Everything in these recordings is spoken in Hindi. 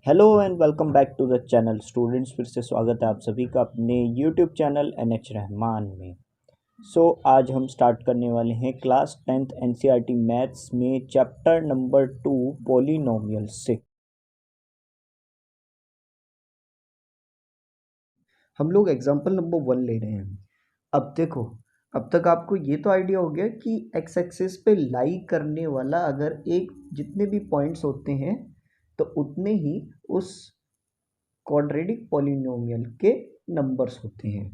Hello and welcome back to the channel students. फिर से स्वागत है आप सभी का अपने यूट्यूब चैनल NH रहमान में। आज हम स्टार्ट करने वाले हैं क्लास 10th NCERT मैथ्स में चैप्टर नंबर 2 पॉलिनोमियल से। हम लोग एग्जांपल नंबर 1 ले रहे हैं। अब देखो, अब तक आपको ये तो आइडिया हो गया कि एक्स एक्सिस पे लाई करने वाला अगर एक जितने भी पॉइंट्स होते हैं तो उतने ही उस क्वाड्रेटिक पॉलिनोमियल के नंबर्स होते हैं।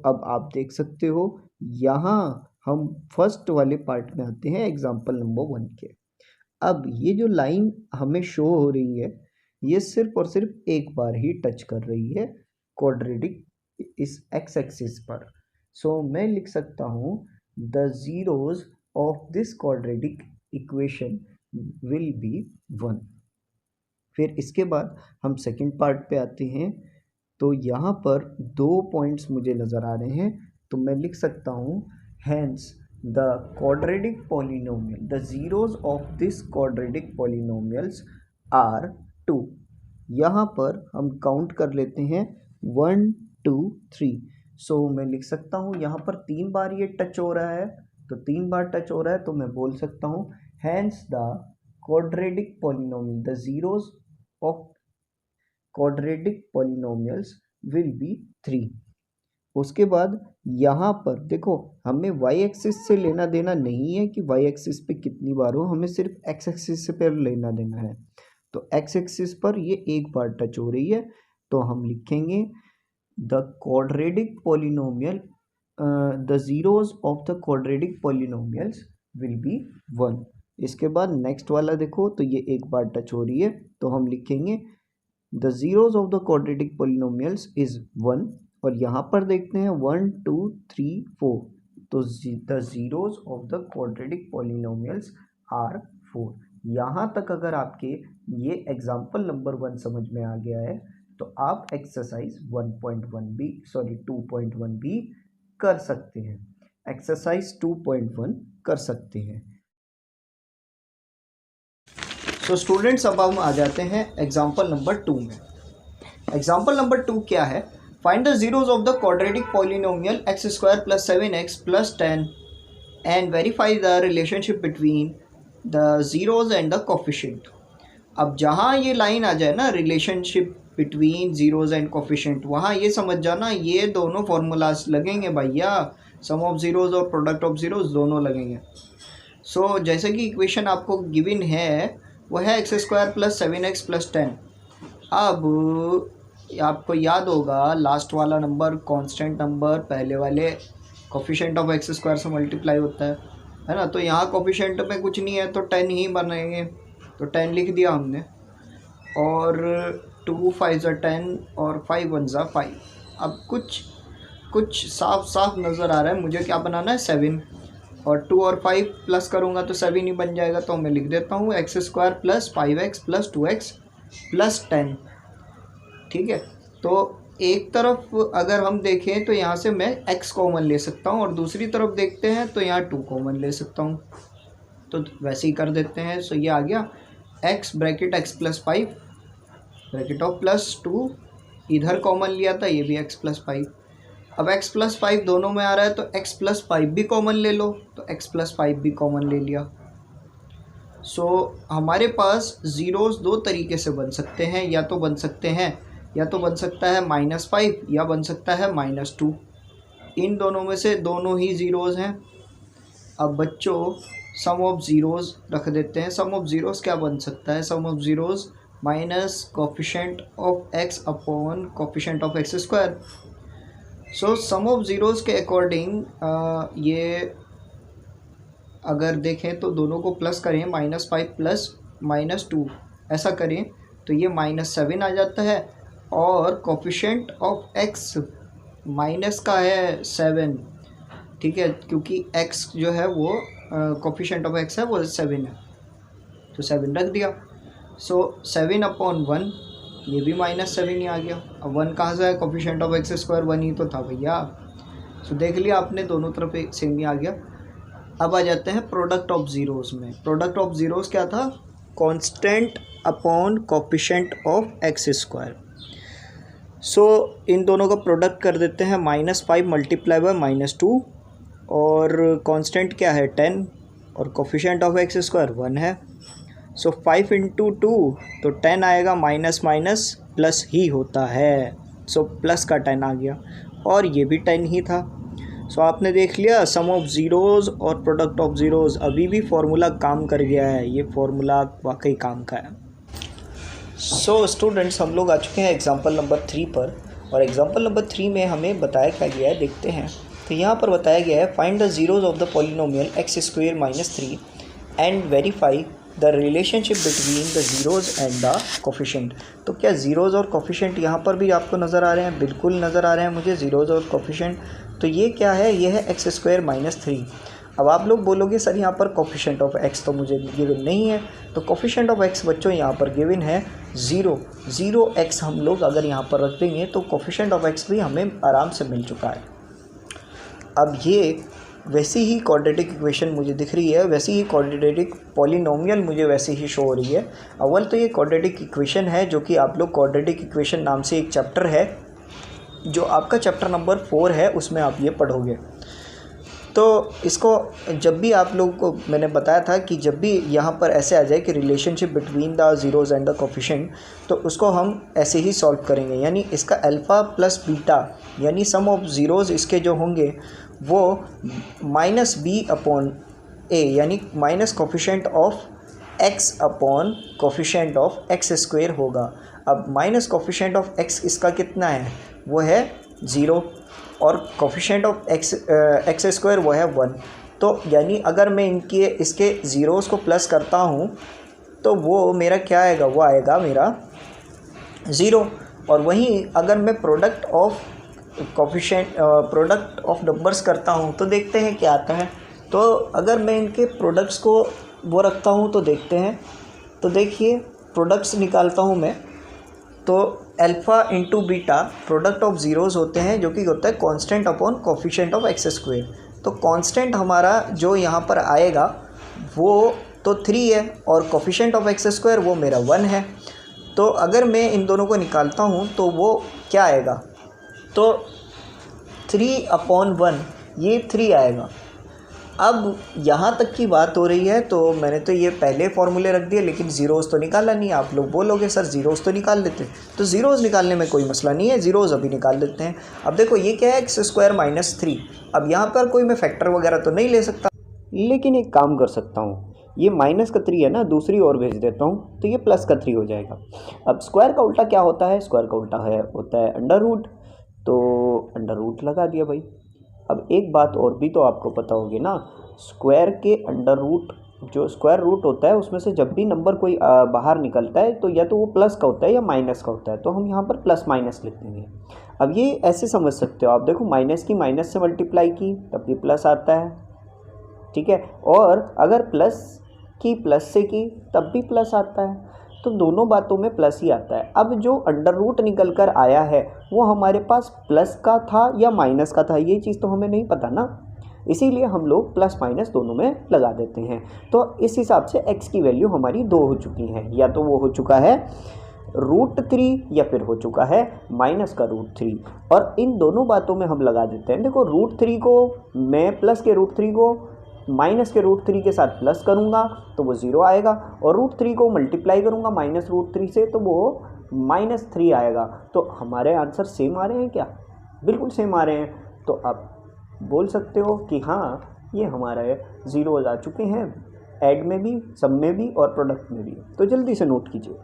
अब आप देख सकते हो, यहाँ हम फर्स्ट वाले पार्ट में आते हैं एग्जांपल नंबर 1 के। अब ये जो लाइन हमें शो हो रही है, ये सिर्फ और सिर्फ एक बार ही टच कर रही है क्वाड्रेटिक इस एक्स एक्सिस पर। मैं लिख सकता हूँ the zeros of this quadratic equation will be 1। फिर इसके बाद हम सेकंड पार्ट पे आते हैं। तो यहाँ पर दो पॉइंट्स मुझे नज़र आ रहे हैं, तो मैं लिख सकता हूँ hence the quadratic polynomial, the zeros of this quadratic polynomials are 2। यहाँ पर हम काउंट कर लेते हैं 1 2 3। मैं लिख सकता हूँ यहाँ पर 3 बार ये टच हो रहा है, तो 3 बार टच हो रहा है तो मैं बोल सकता हूँ hence the quadratic polynomial, the zeros of quadratic polynomials will be 3। उसके बाद यहाँ पर देखो, हमें y एक्सिस से लेना देना नहीं है कि y एक्सिस पे कितनी बार हो, हमें सिर्फ x एक्सिस से पर लेना देना है। तो x एक्सिस पर ये एक बार टच हो रही है, तो हम लिखेंगे the quadratic polynomial, the zeros of the quadratic polynomials will be 1। इसके बाद नेक्स्ट वाला देखो, तो ये एक बार टच हो रही है, तो हम लिखेंगे the zeros of the quadratic polynomials is 1। और यहाँ पर देखते हैं 1 2 3 4, तो the zeros of the quadratic polynomials are 4। यहाँ तक अगर आपके ये एग्जाम्पल नंबर 1 समझ में आ गया है, तो आप एक्सरसाइज 2.1 भी कर सकते हैं। एक्सरसाइज 2.1 कर सकते हैं। स्टूडेंट्स, अब हम आ जाते हैं एग्जाम्पल नंबर 2 में। एग्जाम्पल नंबर 2 क्या है? Find the zeros of the quadratic polynomial x square plus 7x plus 10 and verify the relationship between the zeros and the coefficient. अब जहाँ ये लाइन आ जाए ना, relationship between zeros and coefficient, वहाँ ये समझ जाना ये दोनों फॉर्मूलाज लगेंगे भैया, सम ऑफ जीरोज और प्रोडक्ट ऑफ जीरोज दोनों लगेंगे। जैसे कि इक्वेशन आपको गिवन है वो है x square plus 7x plus 10। अब आपको याद होगा लास्ट वाला नंबर कांस्टेंट नंबर पहले वाले कोफिशिएंट ऑफ एक्स स्क्वायर से मल्टीप्लाई होता है ना। तो यहाँ कोफिशिएंट में कुछ नहीं है तो 10 ही बनेंगे, तो 10 लिख दिया हमने। और 2 5 10 और 5 1 5। अब कुछ साफ साफ नज़र आ रहा है मुझे क्या बनाना है, 7। और 2 और 5 प्लस करूँगा तो 7 ही बन जाएगा, तो मैं लिख देता हूँ x square plus 5x plus 2x plus 10। ठीक है, तो एक तरफ अगर हम देखें तो यहाँ से मैं x कॉमन ले सकता हूँ, और दूसरी तरफ देखते हैं तो यहाँ 2 कॉमन ले सकता हूँ, तो वैसे ही कर देते हैं। ये आ गया x bracket x plus 5 bracket of plus 2, इधर कॉमन लिया था, ये भी x प्लस 5। अब x प्लस 5 दोनों में आ रहा है तो x प्लस 5 भी कॉमन ले लो, तो x प्लस 5 भी कॉमन ले लिया। हमारे पास ज़ीरोज़ दो तरीके से बन सकते हैं, या तो बन सकता है -5 या बन सकता है -2। इन दोनों में से दोनों ही ज़ीरोज़ हैं। अब बच्चों सम ऑफ ज़ीरोज़ रख देते हैं। सम ऑफ ज़ीरोज़ क्या बन सकता है? Sum of zeros minus coefficient of x upon coefficient of x square. Sum of zeros के अकॉर्डिंग ये अगर देखें तो दोनों को प्लस करें, -5 प्लस -2 ऐसा करें तो ये -7 आ जाता है, और कोफिशिएंट ऑफ x माइनस का है 7। ठीक है, क्योंकि x जो है वो कोफिशिएंट ऑफ x है वो 7 है, तो 7 रख दिया। 7 अपॉन 1, ये भी -7 ही आ गया। अब 1 कहाँ से है? कोफिशिएंट ऑफ एक्स स्क्वायर 1 ही तो था भैया। देख लिया आपने, दोनों तरफ एक सेम ही आ गया। अब आ जाते हैं प्रोडक्ट ऑफ ज़ीरोज़ में। प्रोडक्ट ऑफ ज़ीरोज़ क्या था? Constant upon coefficient of x square. So इन दोनों का प्रोडक्ट कर देते हैं -5 मल्टीप्लाई बाय -2 और कांस्टेंट क्या है 10 और कोफिशेंट ऑफ एक्स स्क्वायर 1 है। सो 5 इंटू 2 तो 10 आएगा, माइनस माइनस प्लस ही होता है, सो प्लस का 10 आ गया और ये भी 10 ही था। सो आपने देख लिया सम ऑफ ज़ीरोज़ और प्रोडक्ट ऑफ ज़ीरोज़ अभी भी फार्मूला काम कर गया है, ये फार्मूला वाकई काम का है। सो स्टूडेंट्स हम लोग आ चुके हैं एग्जांपल नंबर 3 पर और एग्जांपल नंबर 3 में हमें बताया क्या गया है देखते हैं। तो यहाँ पर बताया गया है find the zeros of the polynomial x square -3 and verify the relationship between the zeros and the coefficient. तो क्या ज़ीरोज़ और कोफिशेंट यहाँ पर भी आपको नज़र आ रहे हैं? बिल्कुल नज़र आ रहे हैं मुझे ज़ीरोज़ और कोफिशेंट। तो ये क्या है? ये है एक्स स्क्वायर -3। अब आप लोग बोलोगे सर यहाँ पर कोफिशेंट ऑफ एक्स तो मुझे गिवन नहीं है, तो कोफिशेंट ऑफ एक्स बच्चों यहाँ पर गिवन है 0 हम लोग अगर यहाँ पर रख देंगे तो कोफिशेंट ऑफ एक्स भी हमें आराम से मिल चुका है। अब ये वैसी ही क्वाड्रेटिक इक्वेशन मुझे दिख रही है, वैसी ही क्वाड्रेटिक पॉलिनोमियल मुझे वैसे ही शो हो रही है। अव्वल तो ये क्वाड्रेटिक इक्वेशन है जो कि आप लोग क्वाड्रेटिक इक्वेशन नाम से एक चैप्टर है जो आपका चैप्टर नंबर 4 है, उसमें आप ये पढ़ोगे। तो इसको जब भी आप लोगों को मैंने बताया था कि जब भी यहाँ पर ऐसे आ जाए कि relationship between the zeros and the coefficient, तो उसको हम ऐसे ही सॉल्व करेंगे, यानी इसका अल्फ़ा प्लस बीटा यानी सम ऑफ ज़ीरोज़ इसके जो होंगे वो -b अपॉन a यानी minus coefficient of x upon coefficient of x square होगा। अब माइनस कोफिशेंट ऑफ x इसका कितना है? वो है 0 और कोफिशेंट ऑफ एक्स स्क्वायर वो है 1। तो यानी अगर मैं इसके ज़ीरोज़ को प्लस करता हूँ तो वो मेरा क्या आएगा? वो आएगा मेरा 0। और वहीं अगर मैं प्रोडक्ट ऑफ नंबर्स करता हूँ तो देखते हैं क्या आता है। तो अगर मैं इनके प्रोडक्ट्स को वो रखता हूँ तो देखते हैं, तो देखिए प्रोडक्ट्स निकालता हूँ मैं, तो alpha into beta product of zeros होते हैं जो कि होता है constant upon coefficient of x square. तो कांस्टेंट हमारा जो यहाँ पर आएगा वो तो 3 है और कोफिशेंट ऑफ एक्स स्क्वायर वो मेरा 1 है। तो अगर मैं इन दोनों को निकालता हूँ तो वो क्या आएगा? तो 3/1 ये 3 आएगा। अब यहाँ तक की बात हो रही है तो मैंने तो ये पहले फार्मूले रख दिए, लेकिन ज़ीरोज़ तो निकाला नहीं। आप लोग बोलोगे सर ज़ीरोज़ तो निकाल लेते, तो ज़ीरोज़ निकालने में कोई मसला नहीं है, ज़ीरोज़ अभी निकाल लेते हैं। अब देखो ये क्या है? X square -3। अब यहाँ पर कोई मैं फैक्टर वगैरह तो नहीं ले सकता, लेकिन एक काम कर सकता हूँ, ये माइनस का 3 है ना, दूसरी ओर भेज देता हूँ तो ये प्लस का 3 हो जाएगा। अब स्क्वायर का उल्टा क्या होता है? स्क्वायर का उल्टा होता है अंडर रूट, तो अंडर रूट लगा दिया भाई। अब एक बात और भी तो आपको पता होगी ना, स्क्वायर के अंडर रूट जो स्क्वायर रूट होता है उसमें से जब भी नंबर कोई बाहर निकलता है तो या तो वो प्लस का होता है या माइनस का होता है, तो हम यहाँ पर प्लस माइनस लिख देंगे। अब ये ऐसे समझ सकते हो आप, देखो माइनस की माइनस से मल्टीप्लाई की तब भी प्लस आता है, ठीक है, और अगर प्लस की प्लस से की तब भी प्लस आता है, तो दोनों बातों में प्लस ही आता है। अब जो अंडर रूट निकल कर आया है वो हमारे पास प्लस का था या माइनस का था, ये चीज़ तो हमें नहीं पता ना, इसीलिए हम लोग प्लस माइनस दोनों में लगा देते हैं। तो इस हिसाब से x की वैल्यू हमारी 2 हो चुकी है, या तो वो हो चुका है √3 या फिर हो चुका है माइनस का √3, और इन दोनों बातों में हम लगा देते हैं। देखो √3 को मैं प्लस के √3 को माइनस के √3 के साथ प्लस करूँगा तो वो 0 आएगा, और √3 को मल्टीप्लाई करूँगा माइनस √3 से तो वो -3 आएगा। तो हमारे आंसर सेम आ रहे हैं क्या? बिल्कुल सेम आ रहे हैं। तो आप बोल सकते हो कि हाँ ये हमारे ज़ीरोज़ आ चुके हैं, ऐड में भी, सम में भी और प्रोडक्ट में भी। तो जल्दी से नोट कीजिए,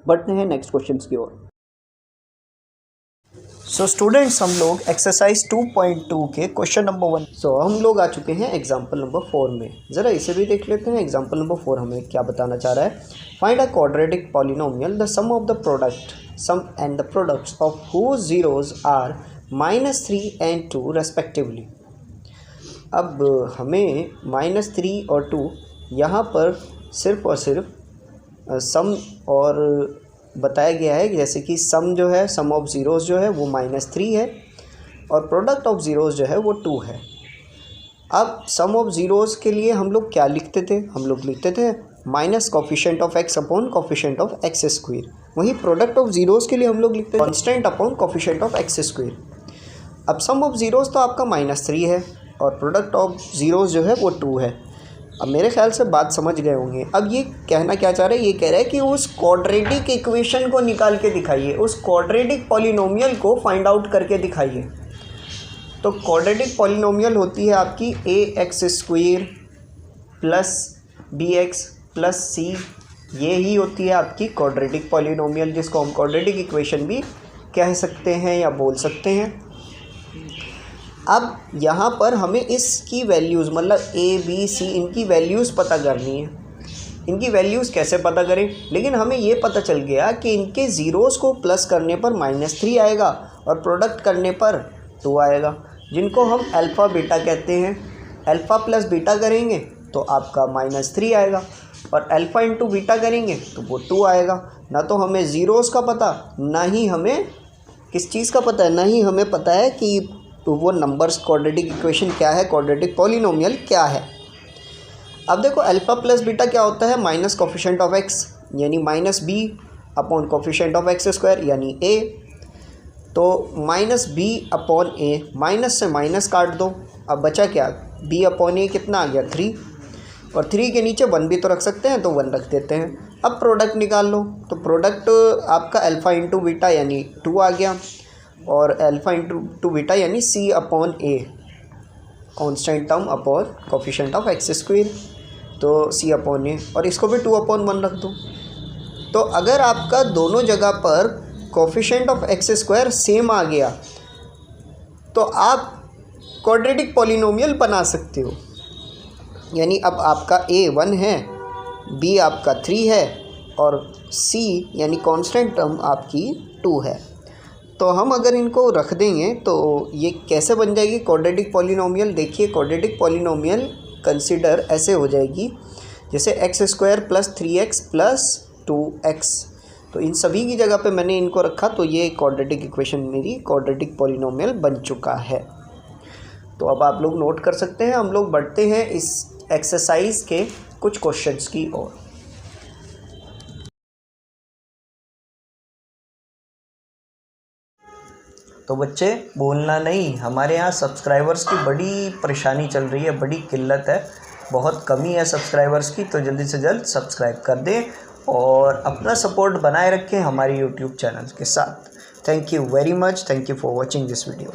बढ़ते हैं नेक्स्ट क्वेश्चंस की ओर। सो स्टूडेंट्स हम लोग एक्सरसाइज 2.2 के क्वेश्चन नंबर 1 हम लोग आ चुके हैं एग्जाम्पल नंबर 4 में। ज़रा इसे भी देख लेते हैं। एग्जाम्पल नंबर 4 हमें क्या बताना चाह रहा है? Find a quadratic polynomial the sum of the product sum and the products of whose zeros are -3 and 2 respectively. अब हमें -3 और 2 यहाँ पर सिर्फ और सिर्फ सम और बताया गया है, जैसे कि सम जो है, सम ऑफ ज़ीरोज़ जो है वो -3 है और प्रोडक्ट ऑफ ज़ीरोज़ जो है वो 2 है। अब सम ऑफ ज़ीरोज़ के लिए हम लोग क्या लिखते थे? हम लोग लिखते थे minus coefficient of x upon coefficient of x square. वहीं प्रोडक्ट ऑफ जीरोज़ के लिए हम लोग लिखते हैं constant upon coefficient of x square. अब सम ऑफ ज़ीरोज़ तो आपका -3 है और प्रोडक्ट ऑफ ज़ीरोज़ जो है वो 2 है। अब मेरे ख्याल से बात समझ गए होंगे। अब ये कहना क्या चाह रहे हैं, ये कह रहे हैं कि उस क्वाड्रेटिक इक्वेशन को निकाल के दिखाइए, उस क्वाड्रेटिक पॉलिनोमियल को फाइंड आउट करके दिखाइए। तो क्वाड्रेटिक पॉलिनोमियल होती है आपकी ax² plus bx plus c, ये ही होती है आपकी क्वाड्रेटिक पॉलिनोमियल, जिसको हम क्वाड्रेटिक इक्वेशन भी कह सकते हैं या बोल सकते हैं। अब यहाँ पर हमें इसकी वैल्यूज़ मतलब a b c इनकी वैल्यूज़ पता करनी है। इनकी वैल्यूज़ कैसे पता करें, लेकिन हमें ये पता चल गया कि इनके ज़ीरोज़ को प्लस करने पर -3 आएगा और प्रोडक्ट करने पर 2 आएगा, जिनको हम अल्फ़ा बीटा कहते हैं। अल्फ़ा प्लस बीटा करेंगे तो आपका -3 आएगा और अल्फ़ा इंटू बीटा करेंगे तो वो 2 आएगा। ना तो हमें ज़ीरोज़ का पता, ना ही हमें किस चीज़ का पता है, ना ही हमें पता है कि तो वो नंबर्स क्वाड्रेटिक इक्वेशन क्या है, क्वाड्रेटिक पॉलिनोमियल क्या है। अब देखो अल्फ़ा प्लस बीटा क्या होता है, माइनस कोफिशिएंट ऑफ एक्स यानी -b upon coefficient of x square यानी a। तो -b अपॉन a, माइनस से माइनस काट दो, अब बचा क्या, b अपॉन a कितना आ गया 3, और 3 के नीचे 1 भी तो रख सकते हैं तो 1 रख देते हैं। अब प्रोडक्ट निकाल लो, तो प्रोडक्ट आपका अल्फ़ा इंटू बीटा यानी 2 आ गया और अल्फ़ा इंटू बीटा यानी c upon a, constant term upon coefficient of x square, तो c अपॉन a, और इसको भी 2 अपॉन 1 रख दो। तो अगर आपका दोनों जगह पर coefficient of x square same आ गया तो आप क्वाड्रेटिक पॉलिनोमियल बना सकते हो। यानी अब आपका a 1 है, b आपका 3 है और c यानी कांस्टेंट टर्म आपकी 2 है। तो हम अगर इनको रख देंगे तो ये कैसे बन जाएगी क्वाड्रेटिक पॉलिनोमियल। देखिए क्वाड्रेटिक पॉलिनोमियल कंसीडर ऐसे हो जाएगी जैसे x² plus 3x plus 2x। तो इन सभी की जगह पे मैंने इनको रखा तो ये क्वाड्रेटिक इक्वेशन मेरी क्वाड्रेटिक पॉलिनोमियल बन चुका है। तो अब आप लोग नोट कर सकते हैं। हम लोग बढ़ते हैं इस एक्सरसाइज के कुछ क्वेश्चंस की ओर। तो बच्चे बोलना नहीं, हमारे यहाँ सब्सक्राइबर्स की बड़ी परेशानी चल रही है, बड़ी किल्लत है, बहुत कमी है सब्सक्राइबर्स की। तो जल्दी से जल्द सब्सक्राइब कर दें और अपना सपोर्ट बनाए रखें हमारी यूट्यूब चैनल के साथ। Thank you very much, thank you for watching this video.